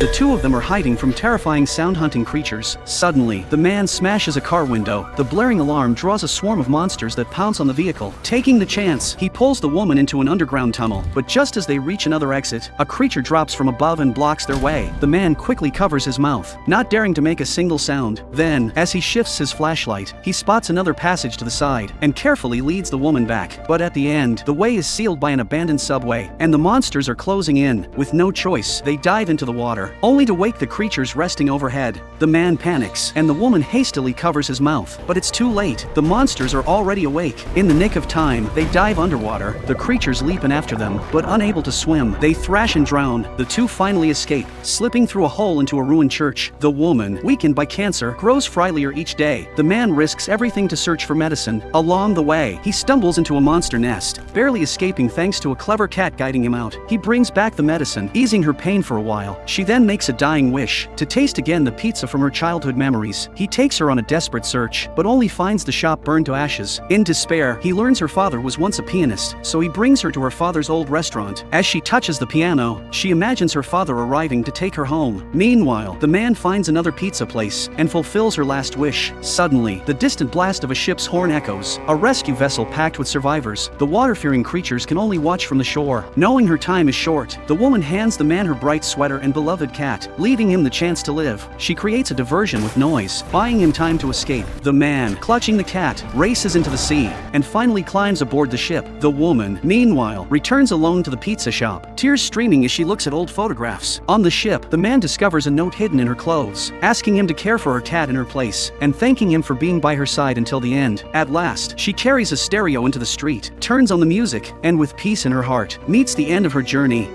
The two of them are hiding from terrifying sound-hunting creatures. Suddenly, the man smashes a car window. The blaring alarm draws a swarm of monsters that pounce on the vehicle. Taking the chance, he pulls the woman into an underground tunnel. But just as they reach another exit, a creature drops from above and blocks their way. The man quickly covers his mouth, not daring to make a single sound. Then, as he shifts his flashlight, he spots another passage to the side and carefully leads the woman back. But at the end, the way is sealed by an abandoned subway, and the monsters are closing in. With no choice, they dive into the water, only to wake the creatures resting overhead. The man panics, and the woman hastily covers his mouth. But it's too late. The monsters are already awake. In the nick of time, they dive underwater. The creatures leap in after them, but unable to swim, they thrash and drown. The two finally escape, slipping through a hole into a ruined church. The woman, weakened by cancer, grows frilier each day. The man risks everything to search for medicine. Along the way, he stumbles into a monster nest, barely escaping thanks to a clever cat guiding him out. He brings back the medicine, easing her pain for a while. She then makes a dying wish to taste again the pizza from her childhood memories. He takes her on a desperate search, but only finds the shop burned to ashes. In despair, he learns her father was once a pianist, so he brings her to her father's old restaurant. As she touches the piano, she imagines her father arriving to take her home. Meanwhile, the man finds another pizza place and fulfills her last wish. Suddenly, the distant blast of a ship's horn echoes. A rescue vessel packed with survivors. The water-fearing creatures can only watch from the shore. Knowing her time is short, the woman hands the man her bright sweater and beloved cat, leaving him the chance to live. She creates a diversion with noise, buying him time to escape. The man, clutching the cat, races into the sea and finally climbs aboard the ship. The woman, meanwhile, returns alone to the pizza shop, tears streaming as she looks at old photographs. On the ship, the man discovers a note hidden in her clothes, asking him to care for her cat in her place, and thanking him for being by her side until the end. At last, she carries a stereo into the street, turns on the music, and with peace in her heart, meets the end of her journey.